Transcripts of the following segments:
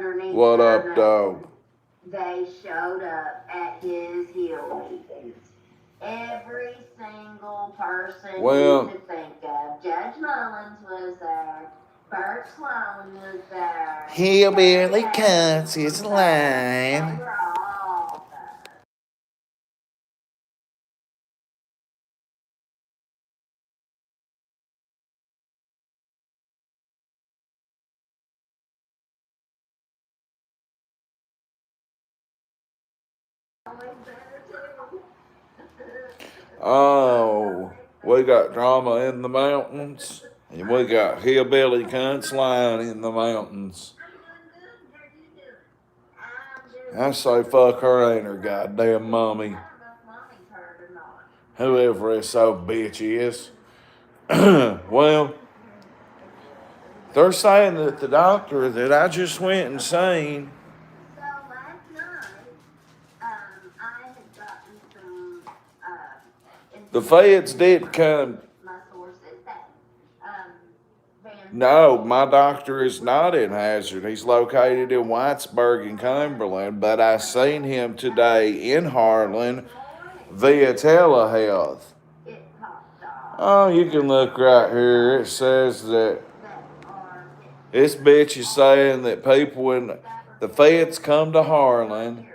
underneath. What up, dog? They showed up at his heel meetings. Every single person you could think of. Judge Mullins was there. Bert Sloan was there. Hillbilly Cunts is lying. They were all there. Oh, we got drama in the mountains, and we got hillbilly cunts lying in the mountains. I say fuck her and her goddamn mommy. Whoever this old bitch is. Well, they're saying that the doctor that I just went and seen. So last night, I had gotten some, The feds did come. my source is that, No, my doctor is not in Hazard. He's located in Whitesburg in Cumberland, but I seen him today in Harlan via telehealth. it popped off. Oh, you can look right here. It says that this bitch is saying that people in the feds come to Harlan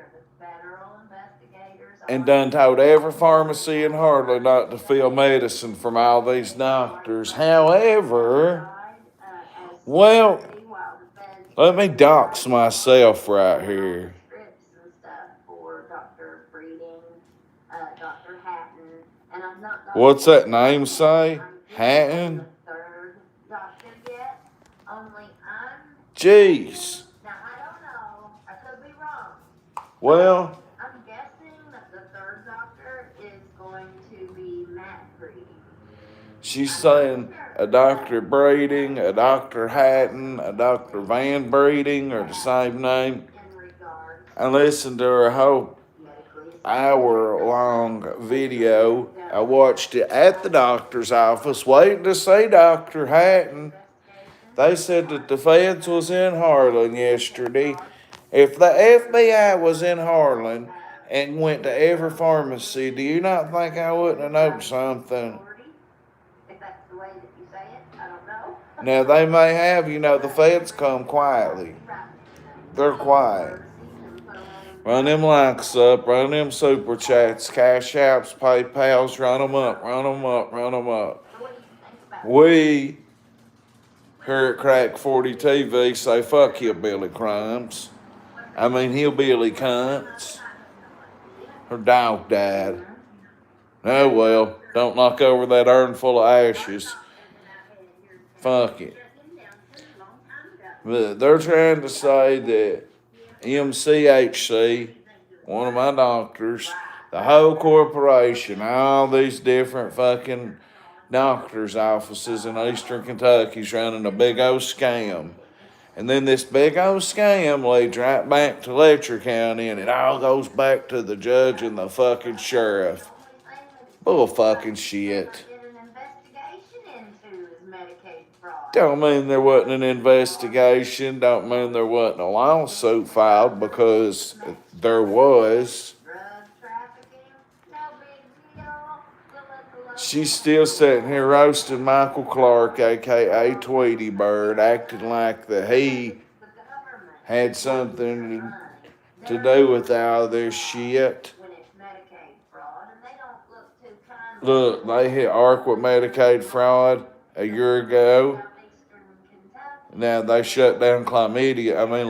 and done told every pharmacy in Harlan not to fill medicine from all these doctors. However, well, let me dox myself right here. What's that name say? Hatton? Jeez. Now, I don't know. I could be wrong. Well, I'm guessing that the third doctor is going to be Matt Breeding. she's saying a Dr. Breeding, a Dr. Hatton, a Dr. Van Breeding are the same name. In regards I listened to her whole hour-long video. I watched it at the doctor's office, waiting to see Dr. Hatton. They said that the feds was in Harlan yesterday. If the FBI was in Harlan and went to every pharmacy, do you not think I wouldn't have known something? if that's the way that you say it, I don't know. Now, they may have, the feds come quietly. They're quiet. Run them likes up, run them super chats, cash apps, PayPals, run them up, run them up, run them up. So what do you think about We here at Crack 40 TV say fuck hillbilly crimes. Hillbilly cunts. Her dog died. Oh well, don't knock over that urn full of ashes. Fuck it. But they're trying to say that MCHC, one of my doctors, the whole corporation, all these different fucking doctors' offices in Eastern Kentucky's running a big old scam. And then this big old scam leads right back to Letcher County, and it all goes back to the judge and the fucking sheriff. Bull fucking shit. did an investigation into his Medicaid fraud? Don't mean there wasn't an investigation. Don't mean there wasn't a lawsuit filed, because there was. Drug trafficking? No big deal. We'll let the local She's still sitting here roasting Michael Clark, a.k.a. Tweety Bird, acting like that he the government had something to do with all this shit. when it's Medicaid fraud, and they don't look too kind Look, they hit ARC with Medicaid fraud a year ago. Eastern Kentucky. Now they shut down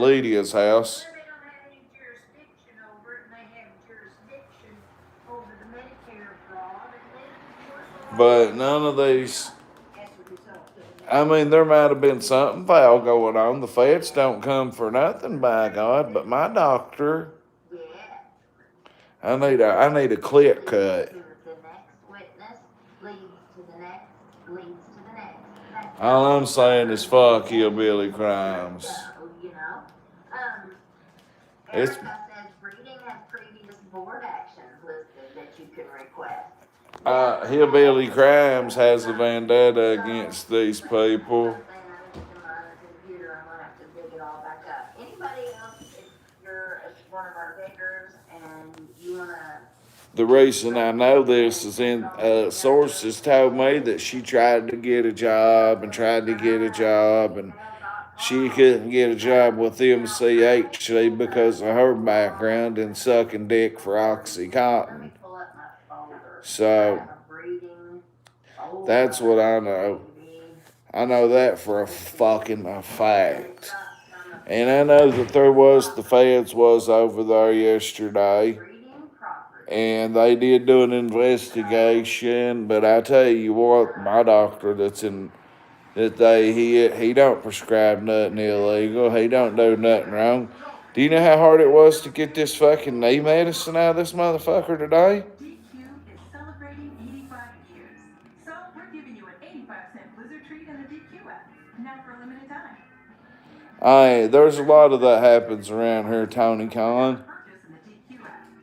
Lydia's house. They don't have any jurisdiction over it, and they have jurisdiction over the Medicare fraud, and they But none of these, there might have been something foul going on. The feds don't come for nothing, by God. But my doctor, yeah. I need a clip cut. The next witness leads to the next, leads to the next. That's All I'm saying is fuck hillbilly crimes. you know. It's- Erica says breeding has previous board actions listed that you can request. Hillbilly crimes has a vendetta against these people. I'm gonna have to dig it all back Anybody else, if you're one of our vickers and you want to. The reason I know this is sources told me that she tried to get a job and she couldn't get a job with MCHC because of her background in sucking dick for Oxycontin. So that's what I know. I know that for a fact. And I know that the feds was over there yesterday. And they did do an investigation, but I tell you what, my doctor he don't prescribe nothing illegal. He don't do nothing wrong. Do you know how hard it was to get this fucking knee medicine out of this motherfucker today? DQ is celebrating 85 years. So we're giving you an 85-cent Blizzard treat in the DQ app. Now for a limited time. There's a lot of that happens around here, Tony Khan.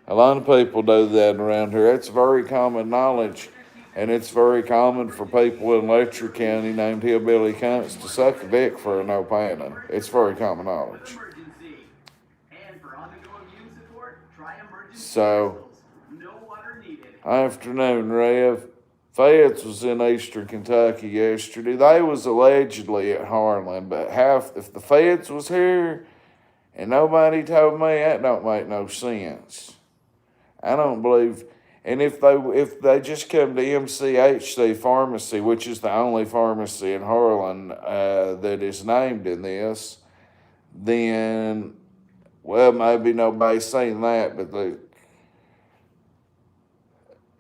A lot of people do that around here. It's very common knowledge. And it's very common for people in Letcher County named Hillbilly Cunts to suck a dick for a no panna. It's very common knowledge. So, afternoon, Rev. FEDZ was in Eastern Kentucky yesterday. They was allegedly at Harlan, but if the FEDZ was here and nobody told me, that don't make no sense. I don't believe. And if they just come to MCHC Pharmacy, which is the only pharmacy in Harlan that is named in this, then, well, maybe nobody's seen that,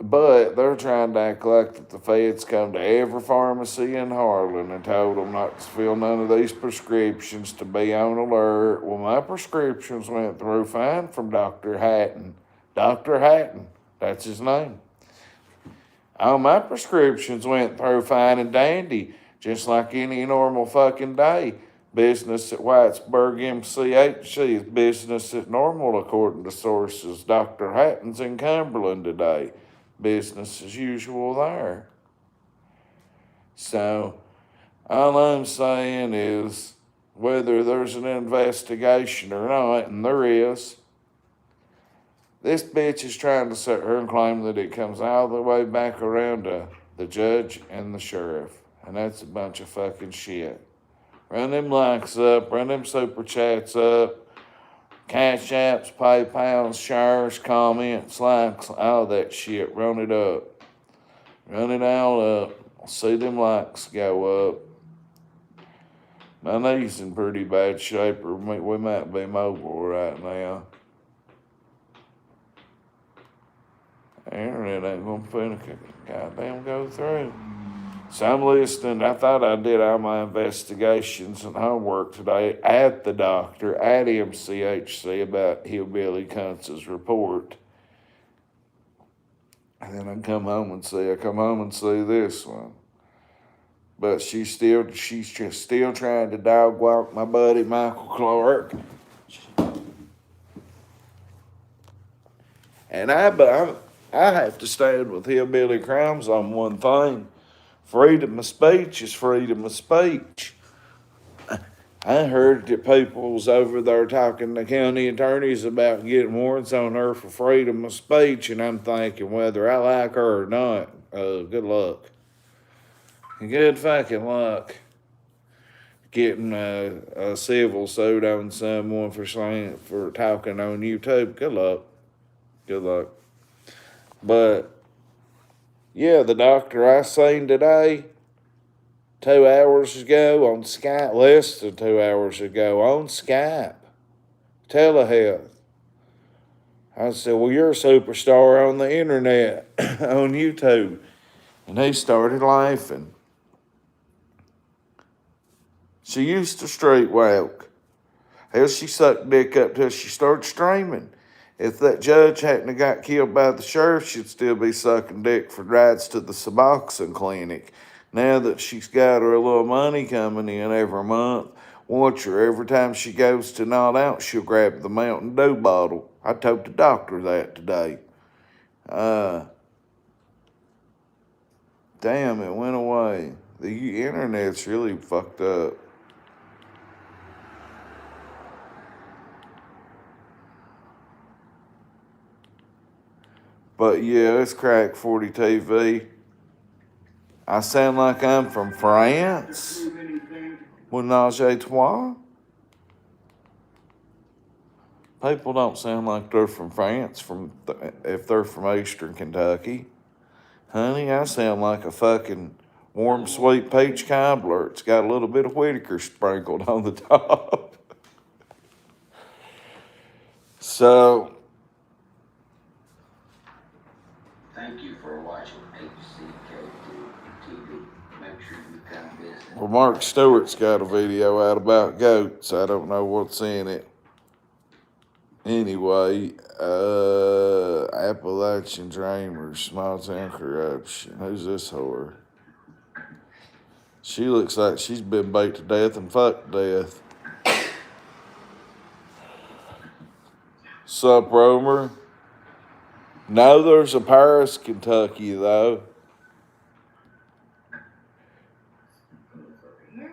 but they're trying to act like that the feds come to every pharmacy in Harlan and told them not to fill none of these prescriptions, to be on alert. Well, my prescriptions went through fine from Dr. Hatton. Dr. Hatton. That's his name. All my prescriptions went through fine and dandy, just like any normal fucking day. Business at Whitesburg MCHC is business as normal, according to sources. Dr. Hatton's in Cumberland today. Business as usual there. So, all I'm saying is, whether there's an investigation or not, and there is, this bitch is trying to sit here and claim that it comes all the way back around to the judge and the sheriff. And that's a bunch of fucking shit. Run them likes up, run them super chats up, cash apps, PayPals, shares, comments, likes, all that shit. Run it up. Run it all up. See them likes go up. My knee's in pretty bad shape, or we might be mobile right now. The internet ain't gonna finna goddamn go through. So I'm listening. I thought I did all my investigations and homework today at the doctor, at MCHC, about Hillbilly Cunts' report. And then I come home and see this one. But she's just still trying to dog walk my buddy Michael Clark. And I have to stand with Hillbilly Crimes on one thing. Freedom of speech is freedom of speech. I heard that people was over there talking to county attorneys about getting warrants on her for freedom of speech, and I'm thinking whether I like her or not, good luck. Good fucking luck getting a civil suit on someone for talking on YouTube. Good luck. Good luck. But, yeah, the doctor I seen today, 2 hours ago on Skype, less than 2 hours ago on Skype, telehealth. I said, well, you're a superstar on the internet, on YouTube. And he started laughing. She used to street walk. Hell, she sucked dick up till she started streaming. If that judge hadn't got killed by the sheriff, she'd still be sucking dick for rides to the Suboxone clinic. Now that she's got her a little money coming in every month, watch her. Every time she goes to nod out, she'll grab the Mountain Dew bottle. I told the doctor that today. Damn, it went away. The internet's really fucked up. But yeah, it's Crack 40 TV. I sound like I'm from France. Menage a trois. People don't sound like they're from France if they're from Eastern Kentucky. Honey, I sound like a fucking warm, sweet peach cobbler. It's got a little bit of Whitaker sprinkled on the top. So, thank you for watching HCK TV. Make sure you come visit. well, Mark Stewart's got a video out about goats. I don't know what's in it. Anyway, Appalachian Dreamers, small town corruption. Who's this whore? She looks like she's been baked to death and fucked to death. Sup, Romer? No, there's a Paris, Kentucky, though. Over here.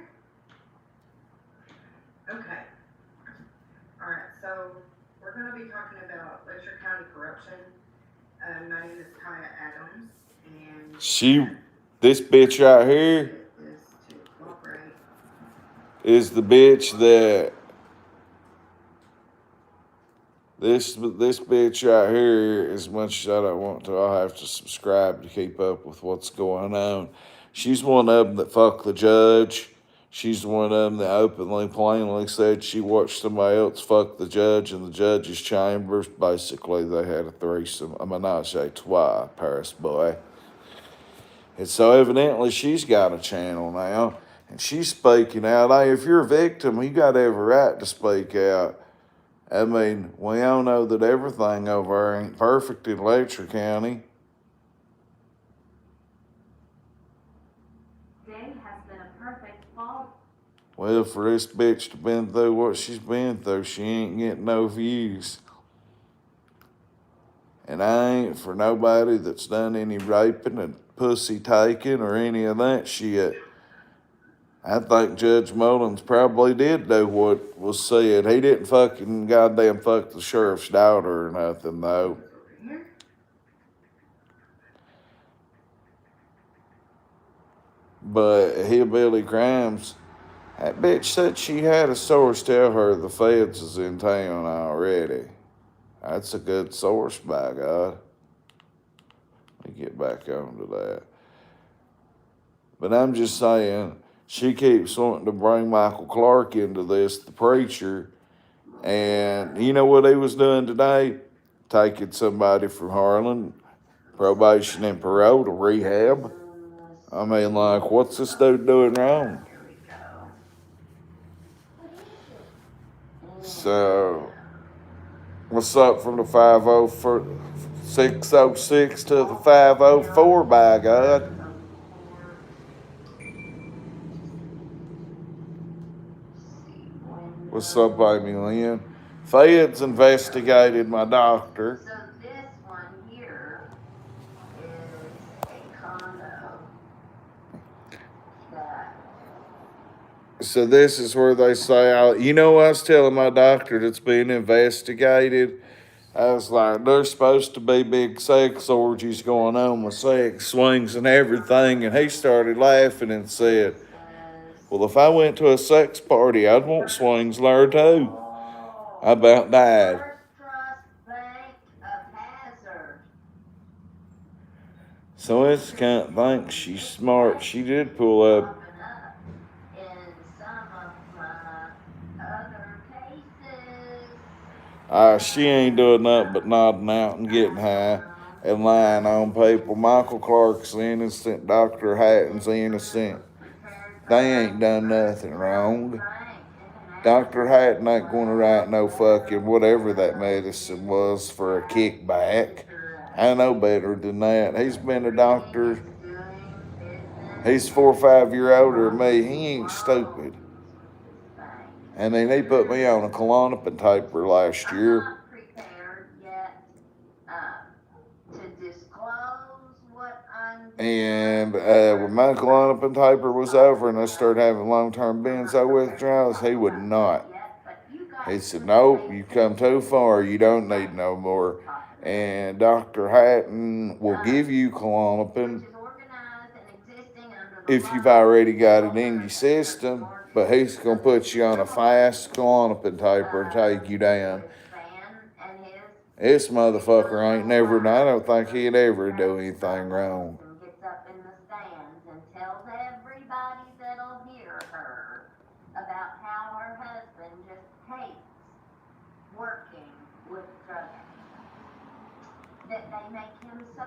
Okay. All right. So we're going to be talking about Letcher County corruption. My name is Kaya Adams, and This bitch right here get this to cooperate. is the bitch that. This bitch right here, as much as I don't want to, I'll have to subscribe to keep up with what's going on. She's one of them that fucked the judge. She's one of them that openly, plainly said she watched somebody else fuck the judge in the judge's chambers. Basically, they had a threesome, a menage a trois, Paris boy. And so evidently she's got a channel now, and she's speaking out. Hey, if you're a victim, you got every right to speak out. I mean, we all know that everything over there ain't perfect in Letcher County. Today has been a perfect fall. Well, for this bitch to been through what she's been through, she ain't getting no views. And I ain't for nobody that's done any raping and pussy taking or any of that shit. I think Judge Mullins probably did do what was said. He didn't fucking goddamn fuck the sheriff's daughter or nothing, though. Over here. But Hillbilly Crimes, that bitch said she had a source tell her the feds is in town already. That's a good source, by God. Let me get back onto that. But I'm just saying, she keeps wanting to bring Michael Clark into this, the preacher. And you know what he was doing today? Taking somebody from Harlan, probation and parole to rehab. I mean, like, what's this dude doing wrong? Here we go. So, what's up from the 606 to the 504, by God? What's up, Amy Lynn? Feds investigated my doctor. So this one here is a condo that So this is where they say, I was telling my doctor that's being investigated, I was like, there's supposed to be big sex orgies going on with sex swings and everything. And he started laughing and said, says, well, if I went to a sex party, I'd want swings there too. I about died. First Trust Bank of Hazard. So this cunt thinks she's smart. She did pull up. Popping up in some of my other cases. She ain't doing nothing but nodding out and getting high and lying on people. Michael Clark's innocent. Dr. Hatton's innocent. They ain't done nothing wrong. Dr. Hatton ain't going to write no fucking whatever that medicine was for a kickback. I know better than that. He's been a doctor. He's 4 or 5 years older than me. He ain't stupid. And then he put me on a Klonopin taper last year. I'm not prepared yet to disclose what I'm doing. And when my Klonopin taper was over and I started having long-term benzo withdrawals, he would not. He said, nope, you come too far. You don't need no more. and Dr. Hatton will give you Klonopin if you've already got it in your system, but he's going to put you on a fast Klonopin taper and take you down. This motherfucker ain't never, I don't think he'd ever do anything wrong. Gets up in the stands and tells everybody that'll hear her about how her husband just hates working with drug addicts. That they make him so.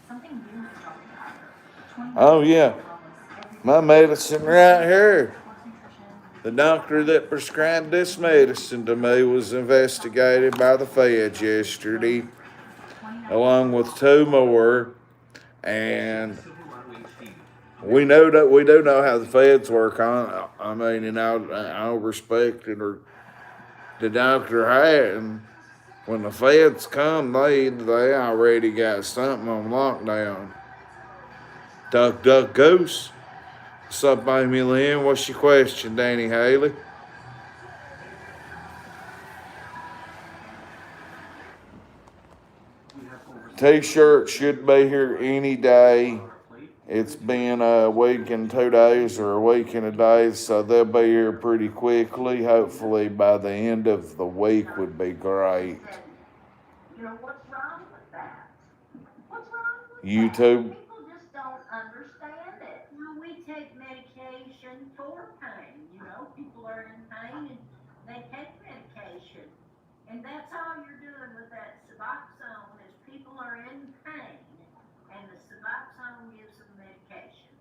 Something new is coming out. Oh, yeah. My medicine right here. The doctor that prescribed this medicine to me was investigated by the feds yesterday, along with 2 more. And we know that we do know how the feds work on. I mean, and I'll respect it. Or the Dr. Hatton, when the feds come, they already got something on lockdown. Duck, duck, goose. What's up, Amy Lynn? What's your question, Danny Haley? T-shirt should be here any day. It's been a week and 2 days or a week and a day, so they'll be here pretty quickly. Hopefully by the end of the week would be great. You know, what's wrong with that? What's wrong with YouTube. that? People just don't understand it. Well, we take medication for pain. You know, people are in pain and they take medication. And that's all you're doing with that Suboxone is people are in pain and the Suboxone gives them medication.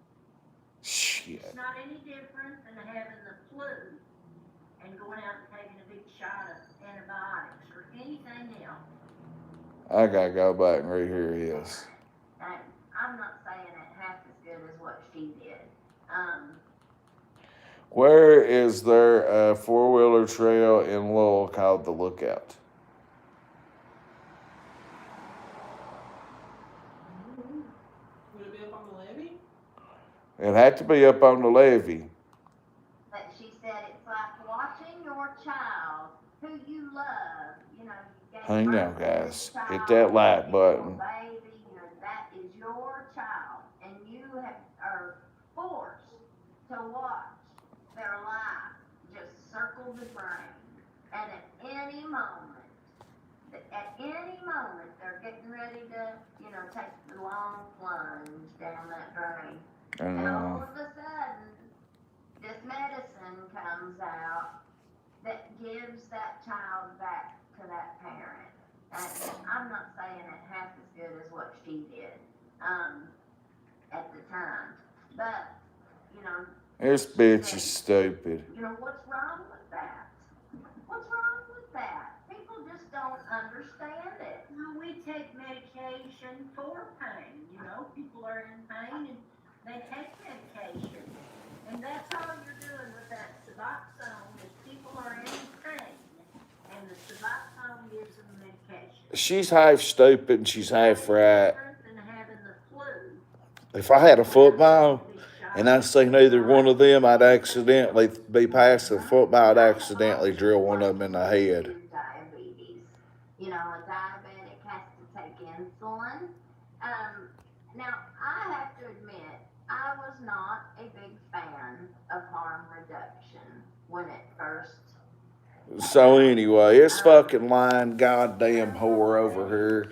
Shit. It's not any different than having the flu and going out and taking a big shot of antibiotics or anything else. I gotta go back and rehear this. And I'm not saying it half as good as what she did. Where is there a 4-wheeler trail in Lowell called the Lookout? Would it be up on the levee? It had to be up on the levee. But she said it's like watching your child who you love, you know, you gave Hang birth on, to guys. this child, Hit that like your button. baby, you know, that is your child, and you are forced to watch their life just circle the drain. And at any moment, they're getting ready to, you know, take the long plunge down that drain. And all of a sudden, this medicine comes out that gives that child back to that parent. And I'm not saying it half as good as what she did at the time, but, you know. This bitch is stupid. You know, what's wrong with that? What's wrong with that? People just don't understand it. Well, we take medication for pain. You know, people are in pain and they take medication. And that's all you're doing with that Suboxone is people are in pain. And the Suboxone gives them medication. She's half stupid and she's half right. Different than having the flu. If I had a football and I seen either one of them, I'd accidentally be passing the football. I'd accidentally drill one of them in the head. Diabetes. You know, a diabetic has to take insulin. Now, I have to admit, I was not a big fan of harm reduction when it first. So anyway, this fucking lying goddamn whore over here.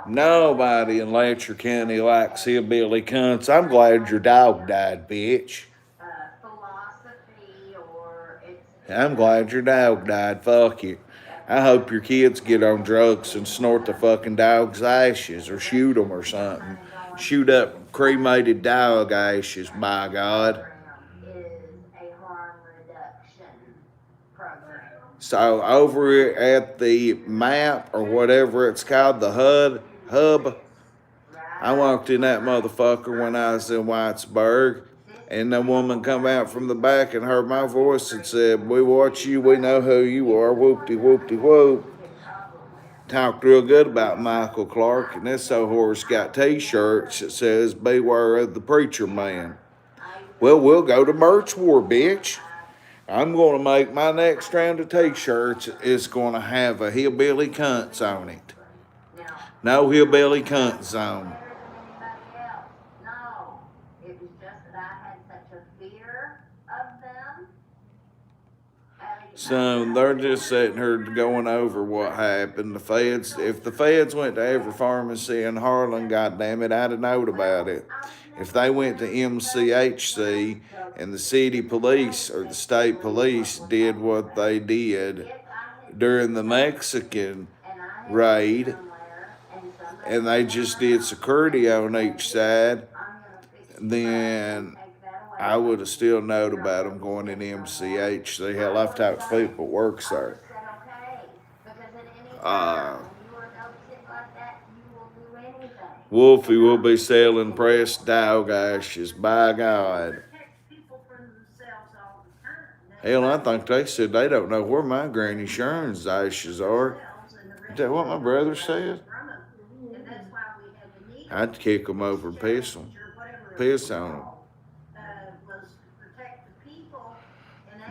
Nobody in Letcher County likes Hillbilly Cunts. I'm glad your dog died, bitch. Philosophy or it's. I'm glad your dog died. Fuck you. I hope your kids get on drugs and snort the fucking dog's ashes or shoot them or something. Shoot up cremated dog ashes, by God. Is a harm reduction program. So over at the map or whatever it's called, the hub, I walked in that motherfucker when I was in Whitesburg, and the woman come out from the back and heard my voice and said, "We watch you, we know who you are, whoop-de-whoop-de-whoop." Talked real good about Michael Clark, and this old horse got t-shirts that says, "Beware of the preacher man." Well, we'll go to merch war, bitch. I'm going to make my next round of t-shirts is going to have a Hillbilly Cunts on it. Now, No Hillbilly Cunts zone. better than anybody else. No, it was just that I had such a fear of them. So they're just sitting here going over what happened. The feds, if the feds went to every pharmacy in Harlan, goddamn it, I'd have known about it. If they went to MCHC and the city police or the state police did what they did during the Mexican raid, and they just did security on each side, then I would have still known about them going in MCHC. Hell, I've talked to people that works there. Wolfie will be selling pressed dog ashes, by God. Hell, I think they said they don't know where my Granny Sharon's ashes are. Is that what my brother said? I'd kick them over and piss on them.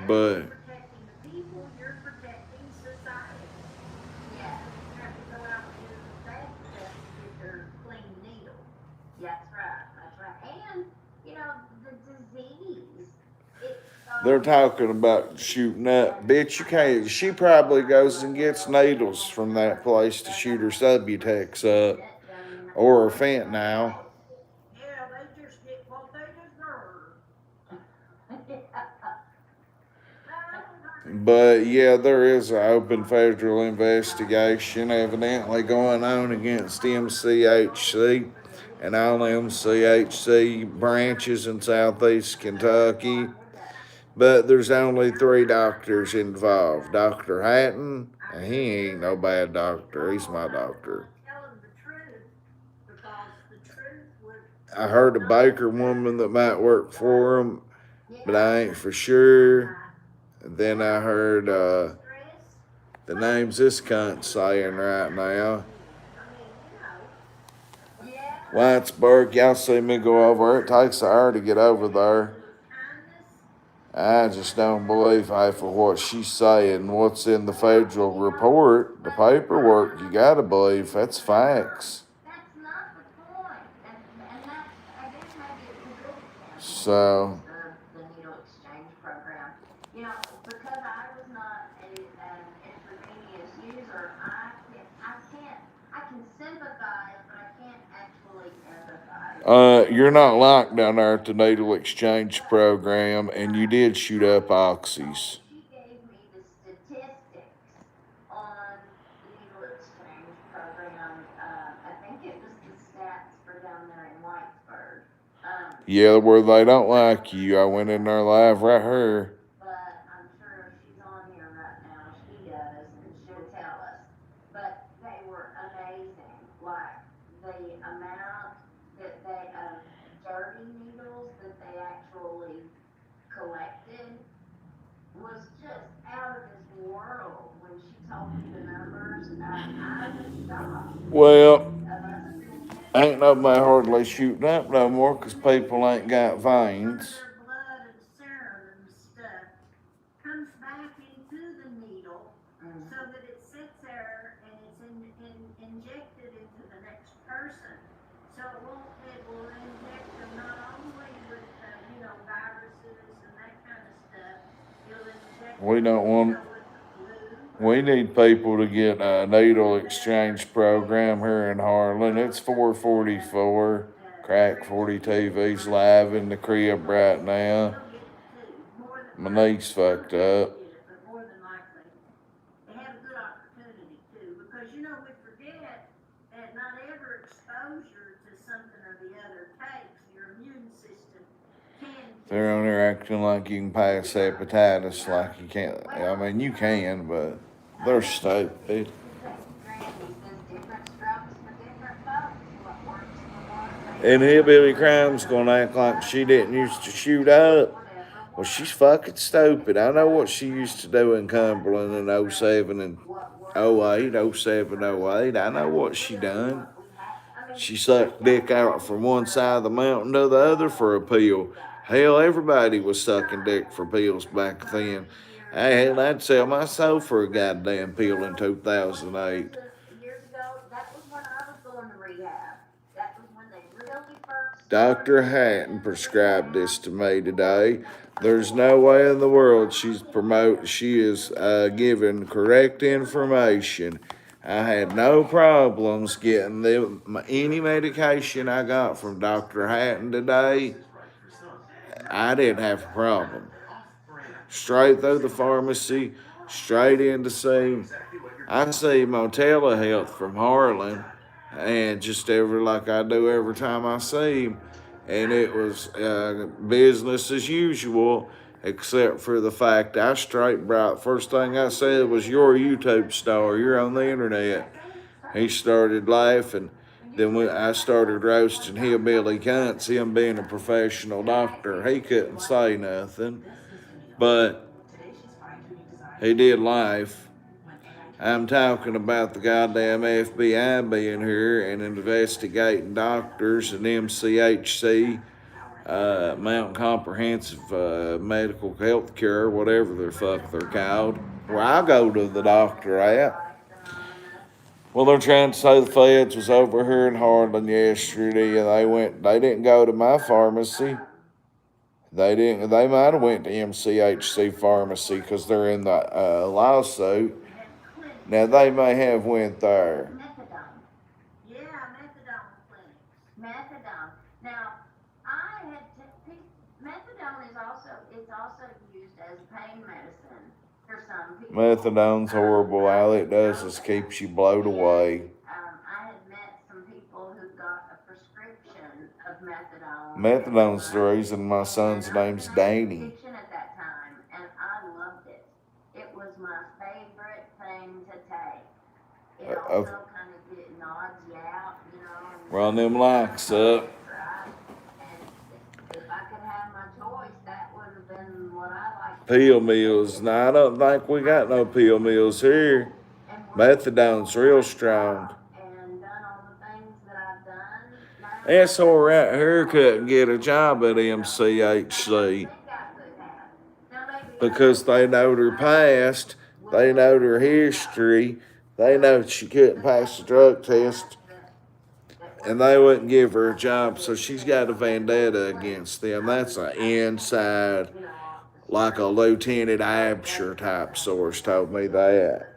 But they're talking about shooting up. Bitch, you can't. She probably goes and gets needles from that place to shoot her Subutex up or her fentanyl. Yeah, they just get what they deserve. But yeah, there is an open federal investigation evidently going on against MCHC and all MCHC branches in Southeast Kentucky. But there's only 3 doctors involved. Dr. Hatton, and he ain't no bad doctor. He's my doctor. I heard a baker woman that might work for him, but I ain't for sure. Then I heard the names this cunt's saying right now. Whitesburg, y'all see me go over. It takes an hour to get over there. I just don't believe half of what she's saying. What's in the federal report, the paperwork, you gotta believe that's facts. That's not the point. And that's, I guess maybe it's a good example. So The needle exchange program. You know, because I was not an intravenous user, I can sympathize, but I can't actually empathize. you're not locked down there at the needle exchange program, and you did shoot up oxys. She gave me the statistics on the needle exchange program. I think it was the stats for down there in Whitesburg. Yeah, where they don't like you. I went in there live right here. But I'm sure if she's on here right now, she does, and she'll tell us. But they were amazing. Like, the amount that they, of dirty needles that they actually collected was just out of this world. When she told me the numbers, I was shocked. Well, ain't nobody hardly shooting up no more because people ain't got veins. Their blood and serum and stuff comes back into the needle so that it sits there and it's injected into the next person. So it will inject them not only with, viruses and that kind of stuff. It'll inject We don't want. them with the flu. We need people to get a needle exchange program here in Harlan. It's 444. Crack 40 TV's live in the crib right now. My knee's fucked up. But more than likely, they have a good opportunity too, because we forget that not every exposure to something or the other takes your immune system can. They're on there acting like you can pass hepatitis, like you can't. I mean, you can, but they're stupid. And Hillbilly Crime's gonna act like she didn't used to shoot up. Well, she's fucking stupid. I know what she used to do in Cumberland in 07 and 08, 07, 08. I know what she done. She sucked dick out from one side of the mountain to the other for a pill. Hell, everybody was sucking dick for pills back then. Hell, I'd sell my soul for a goddamn pill in 2008. Years ago, that was when I was going to rehab. That was when they really first. Dr. Hatton prescribed this to me today. There's no way in the world she is giving correct information. I had no problems getting any medication I got from Dr. Hatton today. I didn't have a problem. Straight through the pharmacy, straight in to see. I see Motella Health from Harlan, and just like I do every time I see him, and it was business as usual, except for the fact I straight brought. First thing I said was, "You're a YouTube star. You're on the internet." He started laughing. Then when I started roasting Hillbilly Cunts, him being a professional doctor, he couldn't say nothing, but he did laugh. I'm talking about the goddamn FBI being here and investigating doctors and MCHC, Mountain Comprehensive Medical Health Care, whatever the fuck they're called, where I go to the doctor at. Well, they're trying to say the feds was over here in Harlan yesterday, and they didn't go to my pharmacy. They might have went to MCHC pharmacy because they're in the lawsuit. Now they may have went there. Methadone. Yeah, methadone clinics. Methadone. Now, methadone is also used as pain medicine for some people. Methadone's horrible. All it does is keeps you blown away. I had met some people who got a prescription of methadone. Methadone's the reason my son's name's Danny. At that time, and I loved it. It was my favorite thing to take. It also kind of nods you out, you know. Run them lights up. Right? And if I could have my choice, that would have been what I liked. Pill mills. Now, I don't think we got no pill mills here. Methadone's real strong. And done all the things that I've done. This whore right here couldn't get a job at MCHC because they know her past, they know her history, they know she couldn't pass the drug test, and they wouldn't give her a job, so she's got a vendetta against them. That's an inside, like a Lieutenant Absher type source told me that.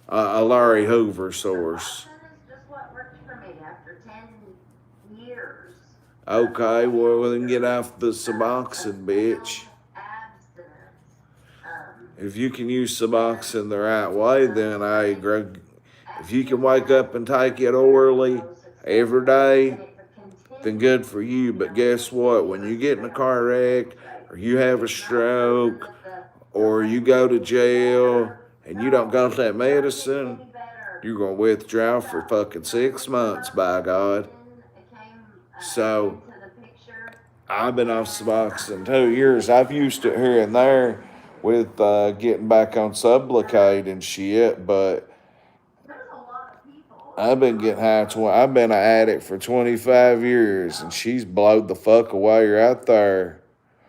A Larry Hoover source. Just what worked for me after 10 years. Okay, well, we can get off the Suboxone, bitch. If you can use Suboxone the right way, then I agree. If you can wake up and take it orally every day, then good for you. But guess what? When you get in a car wreck, or you have a stroke, or you go to jail, and you don't got that medicine, you're going to withdraw for fucking 6 months, by God. So, I've been off Suboxone 2 years. I've used it here and there with getting back on Sublocade and shit, but I've been getting high. I've been an addict for 25 years, and she's blowed the fuck away right there.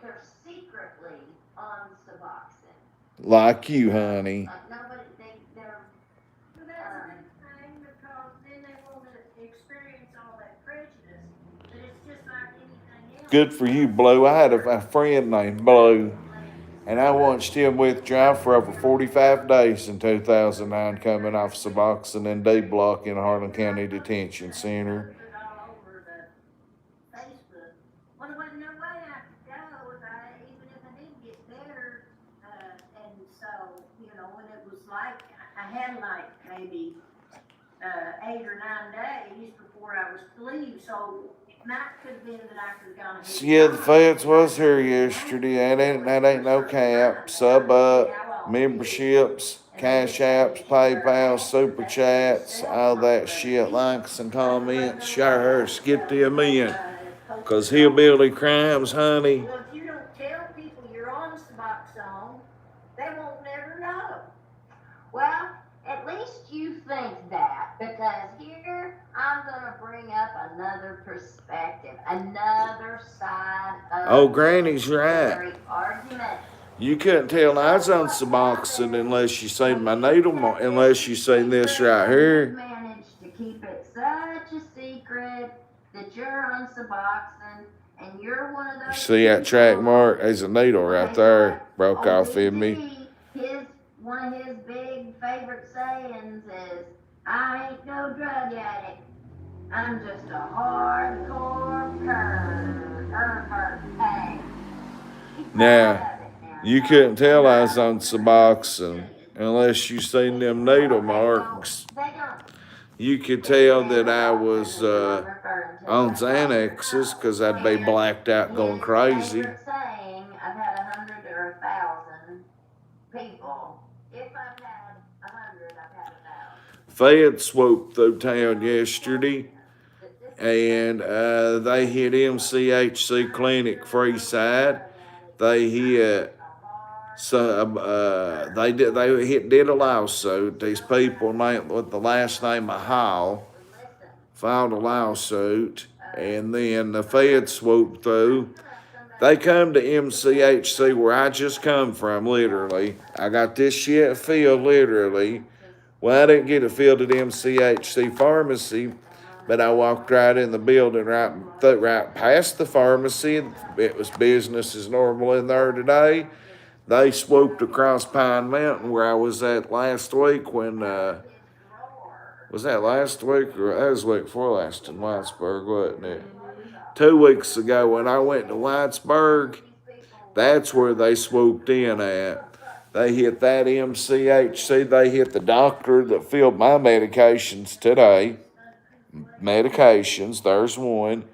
They're secretly on Suboxone. Like you, honey. Like nobody, they're. Well, that's a good thing because then they won't experience all that prejudice. But it's just like anything else. Good for you, Blue. I had a friend named Blue, and I watched him withdraw for over 45 days in 2009 coming off Suboxone and D-Block in Harlan County Detention Center. Put it all over the Facebook. Well, there wasn't no way I could go even if I did get better. And so, you know, when it was like, I had like maybe 8 or 9 days before I was to leave. So it might could have been that I could have gone ahead. Yeah, the feds was here yesterday. That ain't no cap. Sub up, memberships, cash apps, PayPal, super chats, all that shit. Likes and comments, shares, get them in. Cause hillbilly crimes, honey. Well, if you don't tell people you're on Suboxone, they won't never know. Well, At least you think that, because here I'm gonna bring up another perspective, another side of Oh, Granny's this right. very argument. You couldn't tell I was on Suboxone unless you seen my needle mark, unless you seen this right You've here. managed to keep it such a secret that you're on Suboxone, and you're one of You those see that track people. mark? There's a needle right there. Broke Oh, off in me. One of his big favorite sayings is, "I ain't no drug addict. I'm just a hardcore pervert." Hey. Now, you couldn't tell I was on Suboxone unless you seen them needle marks. You could tell that I was on Xanaxes because I'd be blacked out going crazy. Saying, I've had 100 or 1,000 people. If I've had 100, I've had 1,000. Fed swooped through town yesterday, and they hit MCHC Clinic Freeside. They hit did a lawsuit. These people with the last name of Hall filed a lawsuit, and then the feds swooped through. They come to MCHC where I just come from, literally. I got this shit filled, literally. Well, I didn't get it filled at MCHC Pharmacy, but I walked right in the building, right past the pharmacy. It was business as normal in there today. They swooped across Pine Mountain where I was at last week when, was that last week or that was the week before last in Whitesburg, wasn't it? 2 weeks ago when I went to Whitesburg, that's where they swooped in at. They hit that MCHC. They hit the doctor that filled my medications today. Medications, there's one.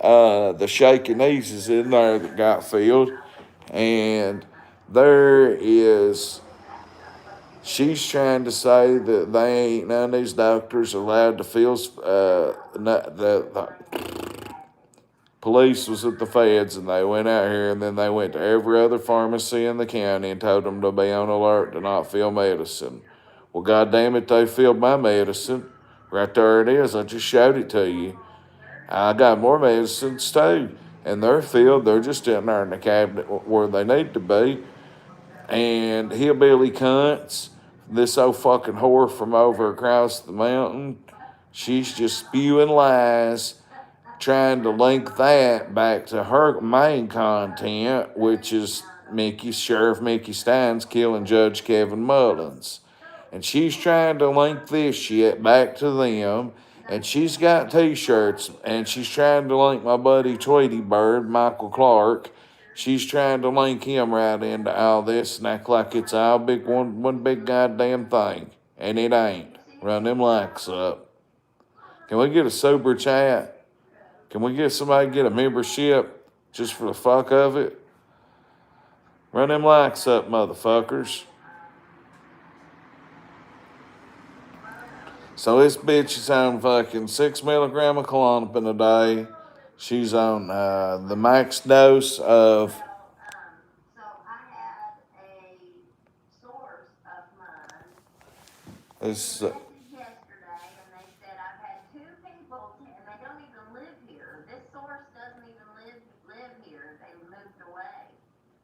The shaky knees is in there that got filled. And she's trying to say that they ain't none of these doctors allowed to fill, the police was at the feds, and they went out here, and then they went to every other pharmacy in the county and told them to be on alert to not fill medicine. Well, goddamn it, they filled my medicine. Right there it is. I just showed it to you. I got more medicines too, and they're filled. They're just in there in the cabinet where they need to be. And Hillbilly Cunts, this old fucking whore from over across the mountain, she's just spewing lies, trying to link that back to her main content, which is Sheriff Mickey Stein's killing Judge Kevin Mullins. And she's trying to link this shit back to them. And she's got t-shirts, and she's trying to link my buddy Tweety Bird, Michael Clark. She's trying to link him right into all this and act like it's all one big goddamn thing. And it ain't. Run them likes up. Can we get a sober chat? Can we get somebody to get a membership just for the fuck of it? Run them likes up, motherfuckers. So this bitch is on fucking 6 milligram of Klonopin a day. She's on the max dose of... So I had a source of mine. This, Yesterday, and they said I've had 2 people, and they don't even live here. This source doesn't even live here. They moved away.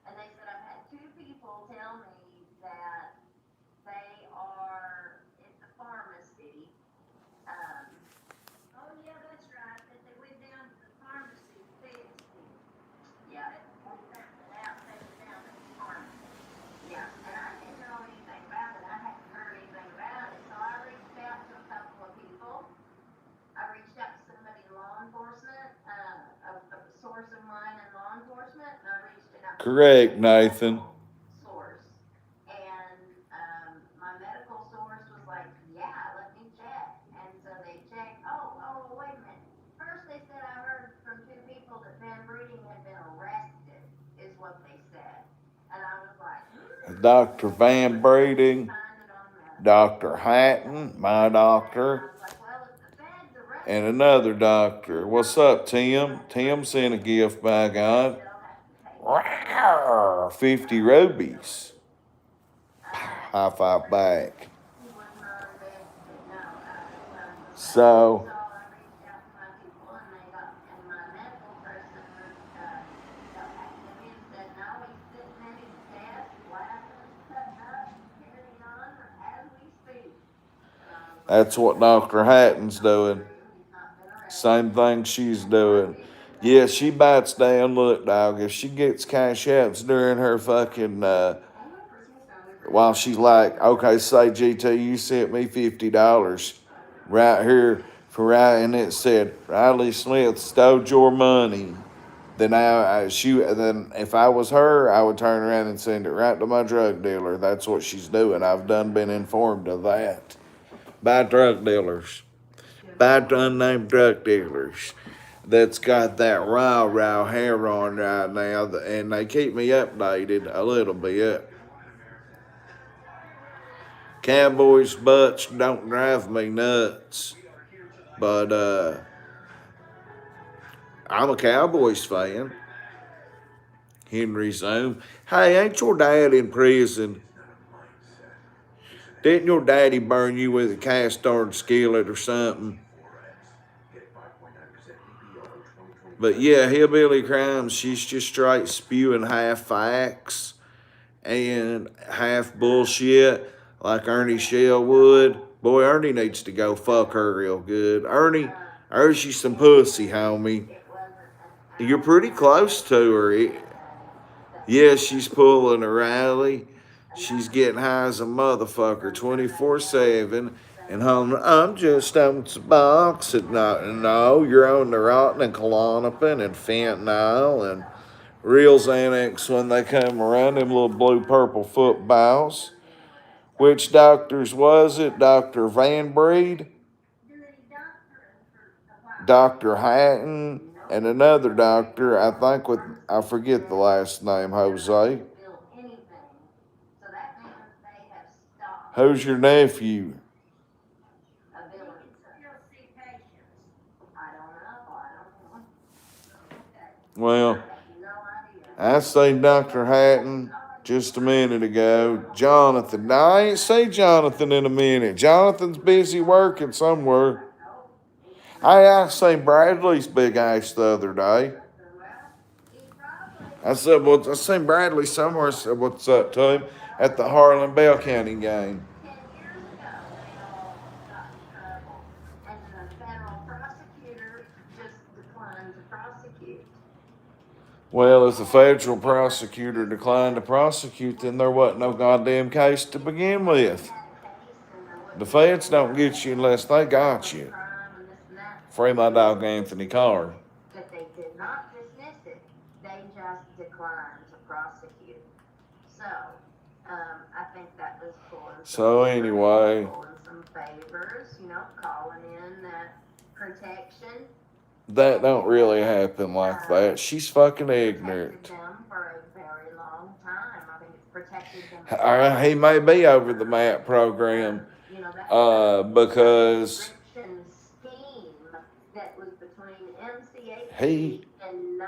And they said I've had 2 people tell me that they are at the pharmacy. Oh, yeah, that's right, that they went down to the pharmacy, FEDZ. Yeah, We found it out, they were down at the pharmacy. yeah. And I didn't know anything about it. I hadn't heard anything about it. So I reached out to a couple of people. I reached out to somebody in law enforcement, a source of mine in law enforcement, and I reached out to correct, Nathan. source. And my medical source was like, yeah, let me check. And so they checked. Oh, wait a minute. First they said I heard from 2 people that Van Breeding had been arrested, is what they said. And I was like, Dr. Van Breeding, find it on medical. Dr. Hatton, my doctor, I was like, well, if the feds arrest and another doctor. What's up, Tim? Tim sent a gift, by God. they'll have to pay. 50 rubies. High five back. So, I reached out to my people and my medical person said, no, he's sitting at his desk, laughing, cutting up, carrying on as we speak. that's what Dr. Hatton's doing. Same thing she's doing. Yeah, she bites down. Look, dog, if she gets cash apps during her fucking, while she's like, okay, say, GT, you sent me $50 right here and it said, Riley Smith stole your money. Then then if I was her, I would turn around and send it right to my drug dealer. That's what she's doing. I've been informed of that by drug dealers, by unnamed drug dealers that's got that raw hair on right now, and they keep me updated a little bit. Cowboys' butts don't drive me nuts, but I'm a Cowboys fan. Henry's home. Hey, ain't your dad in prison? Didn't your daddy burn you with a cast iron skillet or something? But yeah, Hillbilly Crimes, she's just straight spewing half facts and half bullshit like Ernie Shell would. Boy, Ernie needs to go fuck her real good. Ernie, there's you some pussy, homie. You're pretty close to her. Yeah, she's pulling a rally. She's getting high as a motherfucker 24/7. And I'm just on the box. No, you're on the rotten and Klonopin and fentanyl and real Xanax when they come around, them little blue purple footballs. Which doctors was it? Dr. Van Breed? Dr. Hatton? And another doctor, I forget the last name, Jose. Who's your nephew? Well, I seen Dr. Hatton just a minute ago. Jonathan. Now, I ain't seen Jonathan in a minute. Jonathan's busy working somewhere. I seen Bradley's big ass the other day. I said, well, I seen Bradley somewhere. I said, what's up to him? At the Harlan Bell County game. 10 years ago, they all got in trouble, and the federal prosecutor just declined to prosecute. Well, if the federal prosecutor declined to prosecute, then there wasn't no goddamn case to begin with. The feds don't get you unless they got you. Free my dog Anthony Carr. But they did not dismiss it. They just declined to prosecute. So, I think that was for So anyway, some favors, calling in that protection. That don't really happen like that. She's fucking ignorant. Protected them for a very long time. I think it's protected them. He may be over the MAP program because scheme that was between MCH he and 9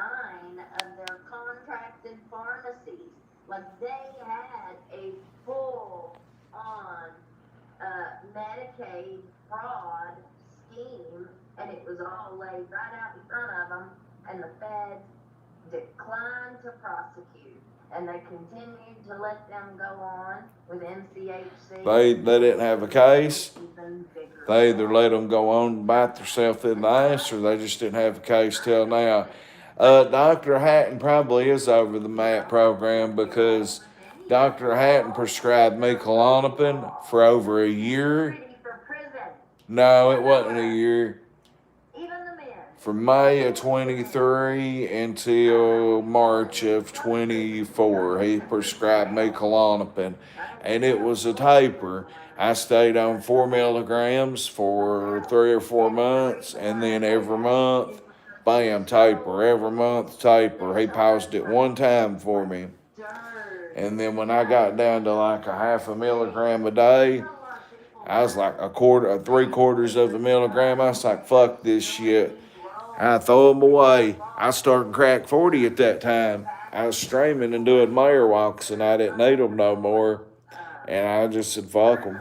of their contracted pharmacies. Like they had a full-on Medicaid fraud scheme, and it was all laid right out in front of them, and the feds declined to prosecute, and they continued to let them go on with MCHC. They didn't have a case. They either let them go on and bite themselves in the ass, or they just didn't have a case till now. Dr. Hatton probably is over the MAP program because Dr. Hatton prescribed me Klonopin for over a year. No, it wasn't a year. From May of 23 until March of 24, he prescribed me Klonopin, and it was a taper. I stayed on 4 milligrams for 3 or 4 months, and then every month, bam, taper. Every month, taper. He paused it one time for me. And then when I got down to like a 0.5 milligram a day, I was like 3/4 of a milligram. I was like, fuck this shit. I throw them away. I started crack 40 at that time. I was streaming and doing mayor walks, and I didn't need them no more. And I just said, fuck them.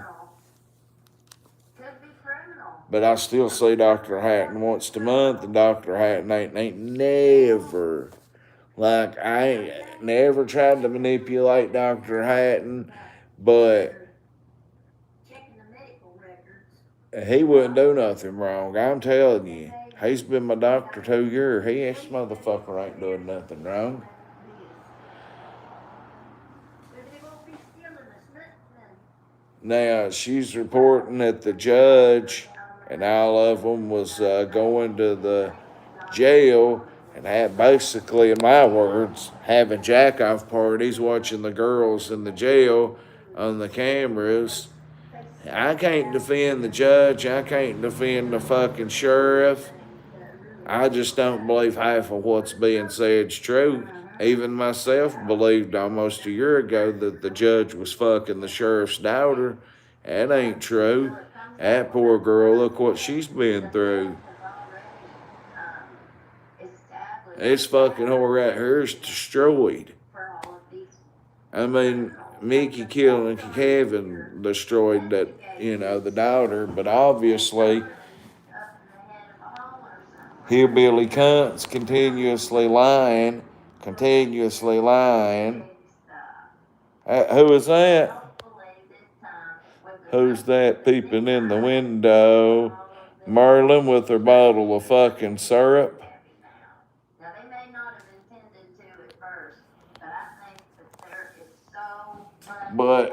But I still see Dr. Hatton once a month, and Dr. Hatton ain't never, like, I ain't never tried to manipulate Dr. Hatton, but Checking the medical records. he wouldn't do nothing wrong. I'm telling you. He's been my doctor 2 years. This motherfucker ain't doing nothing wrong. But they won't be stealing us nothing. Now, she's reporting that the judge and all of them was going to the jail and had basically, in my words, having jack-off parties, watching the girls in the jail on the cameras. I can't defend the judge. I can't defend the fucking sheriff. I just don't believe half of what's being said's true. Even myself believed almost a year ago that the judge was fucking the sheriff's daughter. That ain't true. That poor girl, look what she's been through. This fucking whore right here is destroyed. I mean, Mickey killing Kevin destroyed that, the daughter, but obviously Hillbilly Cunts continuously lying. Who is that? Who's that peeping in the window? Merlin with her bottle of fucking syrup. Now, they may not have intended to at first, but I think that there is so much outrage,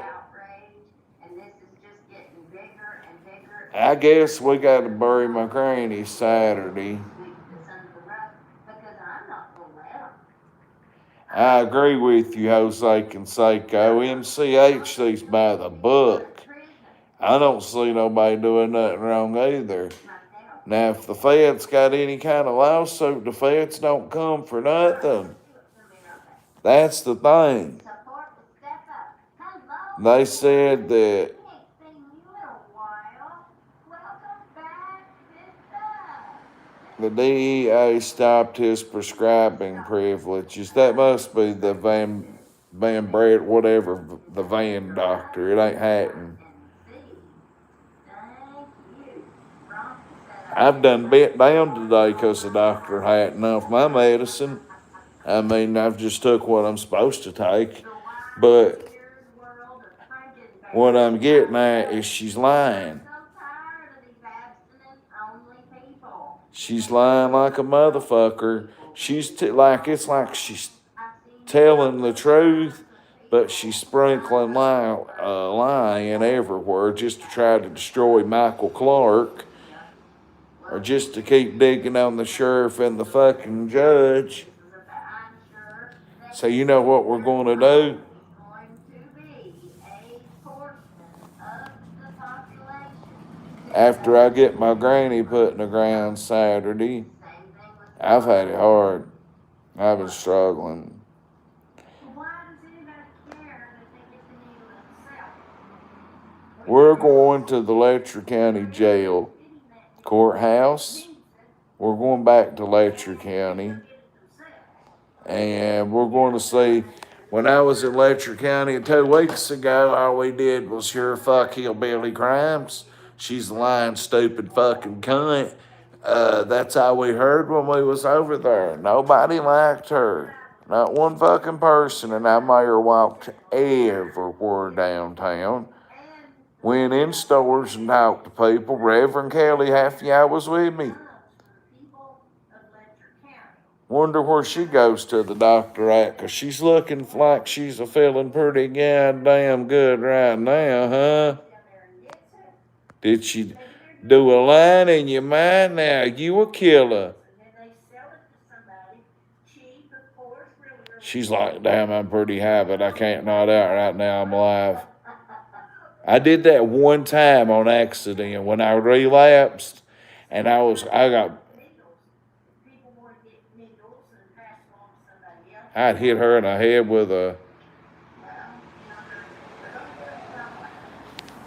and this is just getting bigger and bigger. I guess we got to bury my granny Saturday. Because I'm not going to let them. I agree with you, Jose Canseco. MCH sees by the book. I don't see nobody doing nothing wrong either. Now, if the feds got any kind of lawsuit, the feds don't come for nothing. That's the thing. They said that the DEA stopped his prescribing privileges. That must be the Van Brett, whatever, the Van doctor. It ain't Hatton. I've done bent down today because the doctor hadn't off my medicine. I mean, I've just took what I'm supposed to take. But what I'm getting at is she's lying. She's lying like a motherfucker. It's like she's telling the truth, but she's sprinkling lying everywhere just to try to destroy Michael Clark. Or just to keep digging on the sheriff and the fucking judge. So you know what we're going to do? After I get my granny put in the ground Saturday, I've had it hard. I've been struggling. We're going to the Letcher County Jail. Courthouse. We're going back to Letcher County. And we're going to see, when I was in Letcher County 2 weeks ago, all we did was hear fuck hillbilly crimes. She's a lying, stupid fucking cunt. That's all we heard when we was over there. Nobody liked her. Not one fucking person. And our mayor walked everywhere downtown. Went in stores and talked to people. Reverend Kelly, half y'all was with me. Wonder where she goes to the doctor at, because she's looking like she's feeling pretty goddamn good right now, huh? Did she do a line in your mind now? You a killer. She's like, damn, I'm pretty high, but I can't nod out right now. I'm alive. I did that one time on accident when I relapsed, and I I'd hit her in the head with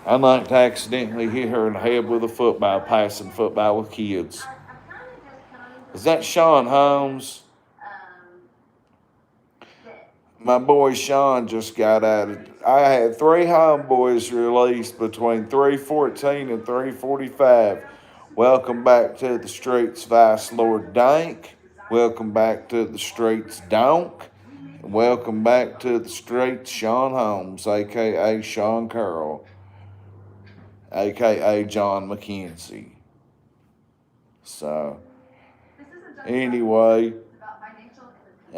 I like to accidentally hit her in the head with a football, passing football with kids. Is that Sean Holmes? My boy Sean just got out of I had 3 homeboys released between 3:14 and 3:45. Welcome back to the streets, Vice Lord Dank. Welcome back to the streets, Donk. And welcome back to the streets, Sean Holmes, a.k.a. Sean Curl, a.k.a. John McKenzie. So, anyway,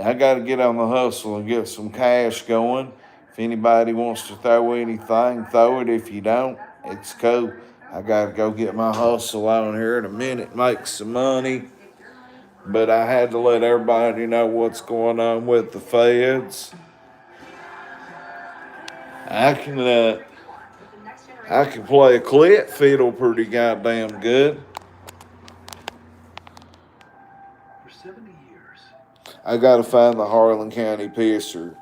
I got to get on the hustle and get some cash going. If anybody wants to throw anything, throw it. If you don't, it's cool. I got to go get my hustle on here in a minute, make some money. But I had to let everybody know what's going on with the feds. I can play a clit fiddle pretty goddamn good. I gotta find the Harlan County pisser.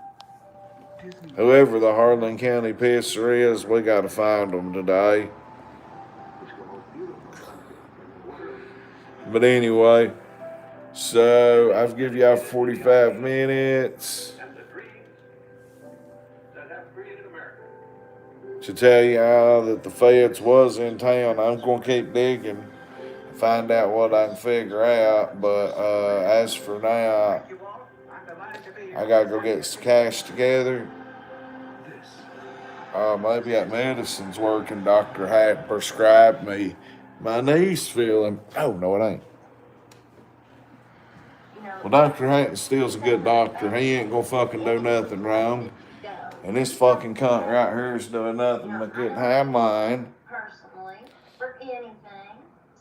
Whoever the Harlan County pisser is, we gotta find them today. But anyway, so I've given y'all 45 minutes to tell y'all that the feds was in town. I'm gonna keep digging, find out what I can figure out. But as for now, I gotta go get some cash together. Maybe that medicine's working. Dr. Hatt prescribed me. My knee's feeling. Oh, no, it ain't. Well, Dr. Hatt still's a good doctor. He ain't gonna fucking do nothing wrong. And this fucking cunt right here is doing nothing but getting have mine. Personally, for anything.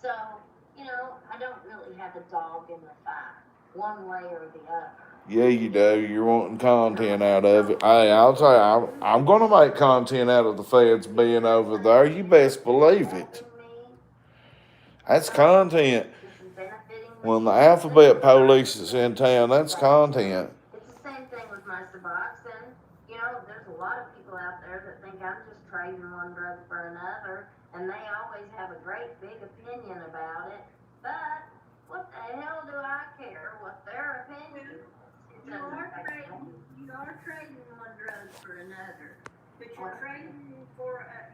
So, I don't really have a dog in the fight, one way or the other. Yeah, you do. You're wanting content out of it. Hey, I'll tell you, I'm going to make content out of the feds being over there. You best believe it. That's content. When the alphabet police is in town, that's content. It's the same thing with my Suboxone. There's a lot of people out there that think I'm just trading one drug for another, and they always have a great big opinion about it. But what the hell do I care what their opinion is? You are trading one drug for another, but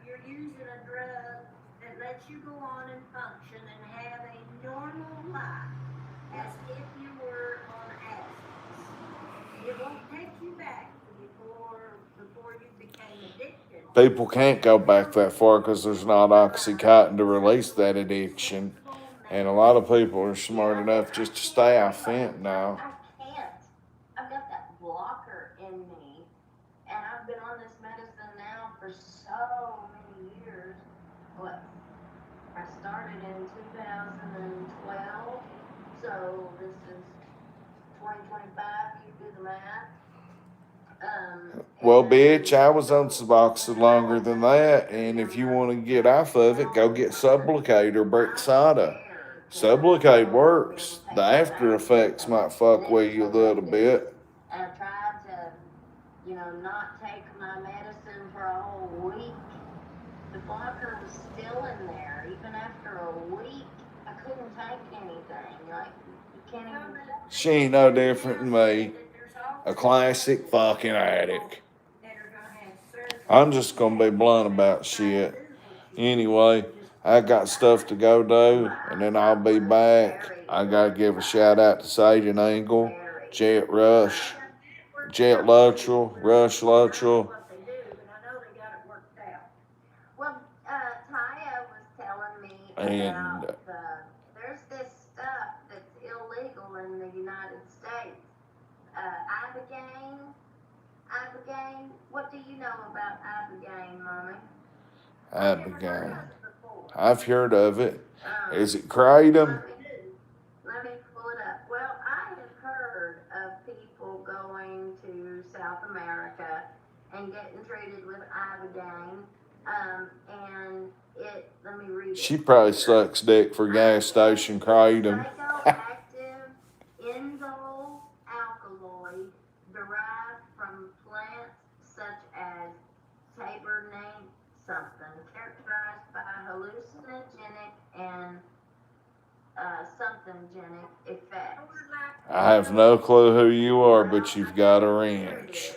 you're using a drug that lets you go on and function and have a normal life as if you were on acids. It won't take you back before you became addicted. People can't go back that far because there's not Oxycontin to release that addiction. And a lot of people are smart enough just to stay off fentanyl. I can't. I've got that blocker in me, and I've been on this medicine now for so many years. I started in 2012, so this is 2025, you do the math. Well, bitch, I was on Suboxone longer than that, and if you want to get off of it, go get Sublocade or Brixada. Sublocade works. The after effects might fuck with you a little bit. And I tried to, not take my medicine for a whole week. The blocker was still in there. Even after a week, I couldn't take anything. You can't even... She ain't no different than me. A classic fucking addict. I'm just gonna be blunt about shit. Anyway, I got stuff to go do, and then I'll be back. I gotta give a shout out to Sage and Angle, Jet Luttrell, Rush Luttrell. Well, Taya was telling me And about there's this stuff that's illegal in the United States. Ibogaine. What do you know about Ibogaine, Mommy? Ibogaine. I've heard of it. Is it kratom? Let me pull it up. Well, I have heard of people going to South America and getting treated with Ibogaine. And let me read it. She probably sucks dick for gas station kratom. Psychoactive indole alkaloid derived from plants such as tabernate something, characterized by hallucinogenic and something-genic effects. I have no clue who you are, but you've got a ranch.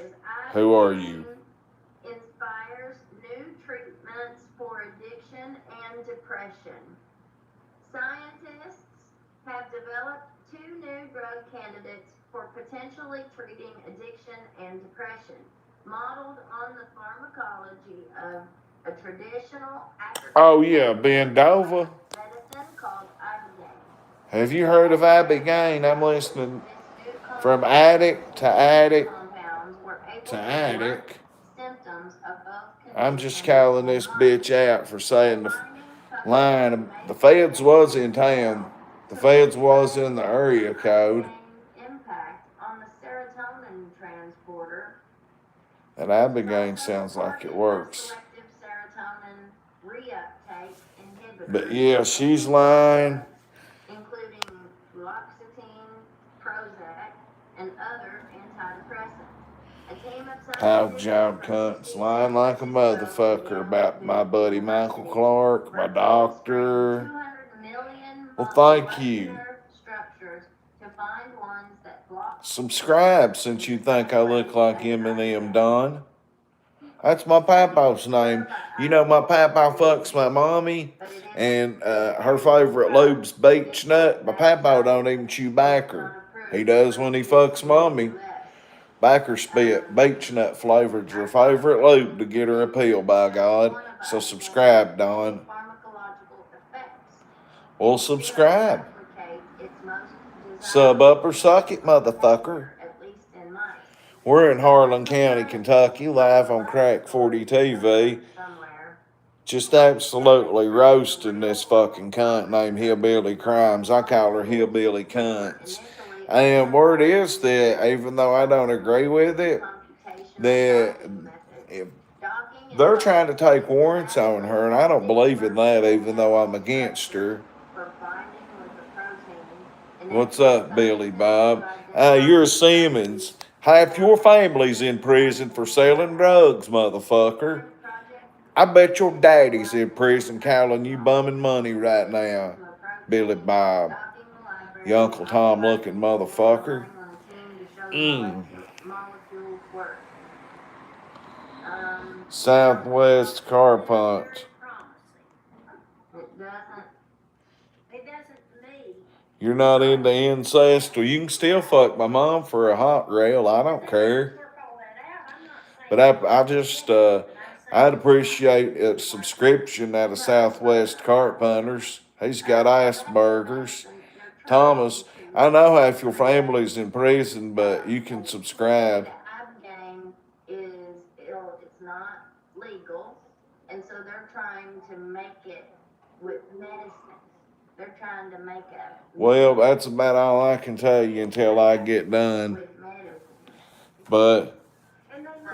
Who are you? Inspires new treatments for addiction and depression. Scientists have developed 2 new drug candidates for potentially treating addiction and depression, modeled on the pharmacology of a traditional African Oh yeah, Bendova. medicine called ibogaine. Have you heard of Abigail? I'm listening This new from compound addict to addict compounds were able to to addict. blunt symptoms of both I'm just conditions calling this bitch out for saying the combining line. The feds was in town. The feds was in the area code. impact on the serotonin transporter. That Abigail sounds like it works. Selective serotonin reuptake inhibitors. But yeah, she's lying. Including fluoxetine, Prozac, and other antidepressants. A team of Hog job cunts lying like a motherfucker about my buddy Michael Clark, my doctor. 200 million Well, thank you. structures to find ones that block. Subscribe since you think I look like Eminem, Don. That's my papa's name. You know, my papa fucks my mommy, and her favorite lube's beech nut. My papa don't even chew backer. He does when he fucks mommy. Backer spit, beech nut flavored's her favorite lube to get her a pill, by God. So subscribe, Don. Well, subscribe. Sub up or suck it, motherfucker. We're in Harlan County, Kentucky, live on Crack 40 TV. Just absolutely roasting this fucking cunt named Hillbilly Crimes. I call her Hillbilly Cunts. And word is that, even though I don't agree with it, that they're trying to take warrants on her, and I don't believe in that, even though I'm against her. What's up, Billy Bob? You're Simmons. Half your family's in prison for selling drugs, motherfucker. I bet your daddy's in prison calling you bumming money right now, Billy Bob. You Uncle Tom looking motherfucker. Southwest car punch. You're not into incest? Well, you can still fuck my mom for a hot rail. I don't care. But I'd appreciate a subscription out of Southwest Cart Punters. He's got Asperger's. Thomas, I know half your family's in prison, but you can subscribe. Ibogaine is ill. It's not legal, and so they're trying to make it with medicine. They're trying to make a. Well, that's about all I can tell you until I get done. But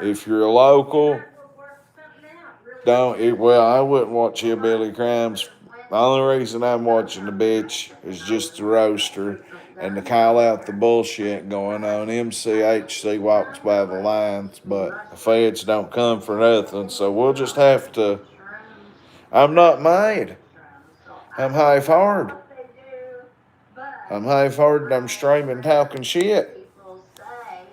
if you're a local, I wouldn't watch Hillbilly Crimes. The only reason I'm watching the bitch is just to roast her and to call out the bullshit going on. MCHC walks by the lines, but the feds don't come for nothing, so we'll just have to. I'm not mad. I'm half-hard. I'm half-hard and I'm streaming talking shit. People say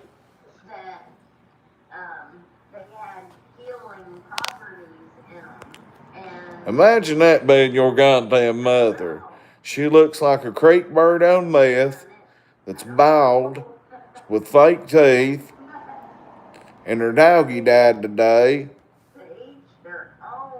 that they had healing properties in them. And Imagine that being your goddamn mother. She looks like a creek bird on meth that's bald with fake teeth, and her doggy died today. to each their own.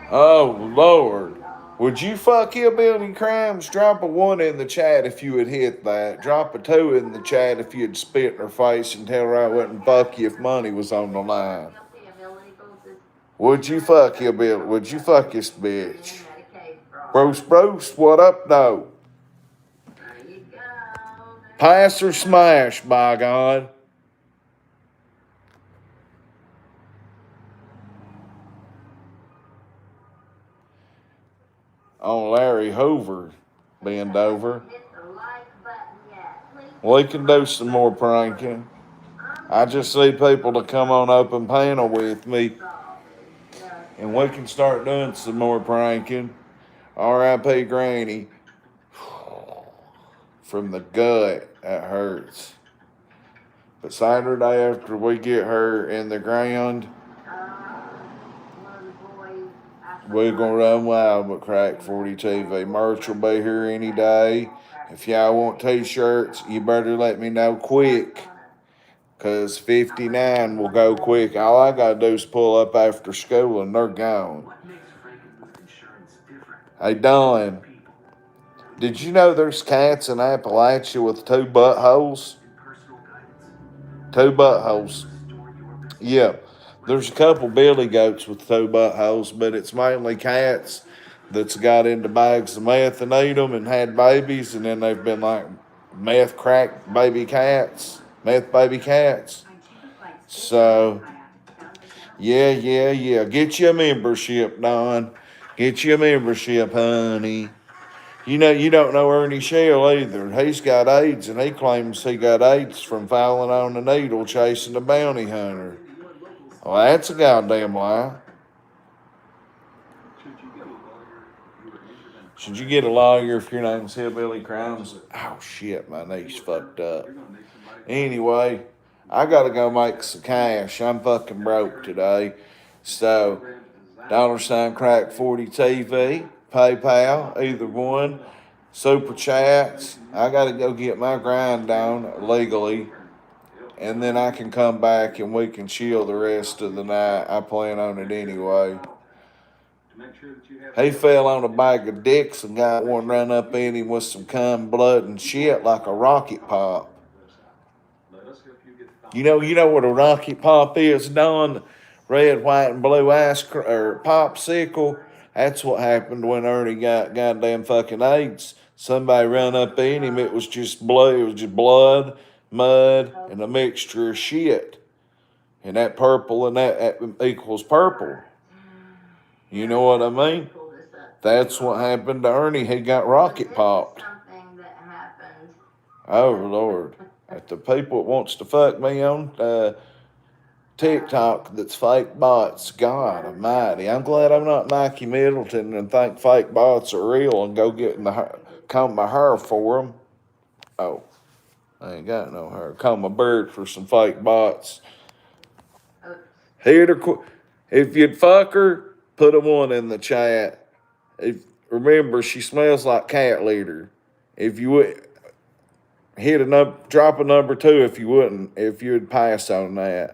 Oh, Lord. Would you fuck Hillbilly Crimes? Drop a 1 in the chat if you had hit that. Drop a 2 in the chat if you'd spit in her face and tell her I wouldn't fuck you if money was on the line. Would you fuck Hillbilly? Would you fuck this bitch? Bruce, what up, though? Pass or smash, by God. On Larry Hoover, bend over. We can do some more pranking. I just see people to come on open panel with me, and we can start doing some more pranking. R.I.P. Granny. From the gut, that hurts. But Saturday after we get her in the ground, We're gonna run wild with Crack 40 TV. Merch will be here any day. If y'all want t-shirts, you better let me know quick. Cause 59 will go quick. All I gotta do is pull up after school and they're gone. Hey Don, did you know there's cats in Appalachia with 2 buttholes? 2 buttholes. Yeah, there's a couple billy goats with 2 buttholes, but it's mainly cats that's got into bags of meth and ate them and had babies, and then they've been like meth crack baby cats, meth baby cats. So, yeah. Get you a membership, Don. Get you a membership, honey. You know, you don't know Ernie Shell either. He's got AIDS, and he claims he got AIDS from falling on the needle chasing a bounty hunter. Well, that's a goddamn lie. Should you get a lawyer if your name's Hillbilly Cunts? Oh, shit, my knee's fucked up. Anyway, I gotta go make some cash. I'm fucking broke today. So, $ Crack 40 TV, PayPal, either one. Super chats. I gotta go get my grind down legally. And then I can come back and we can chill the rest of the night. I plan on it anyway. He fell on a bag of dicks and got one run up in him with some cum, blood, and shit like a rocket pop. You know what a rocket pop is, Don? Red, white, and blue popsicle. That's what happened when Ernie got goddamn fucking AIDS. Somebody ran up in him. It was just blood. It was just blood, mud, and a mixture of shit. And that purple and that equals purple. You know what I mean? That's what happened to Ernie. He got rocket popped. Something that happened. Oh, Lord. At the people that wants to fuck me on TikTok that's fake bots, God almighty. I'm glad I'm not Mikey Middleton and think fake bots are real and go get comb my hair for them. Oh, I ain't got no hair. Comb my beard for some fake bots. If you'd fuck her, put a 1 in the chat. Remember, she smells like cat litter. If you would drop a number 2 if you'd pass on that.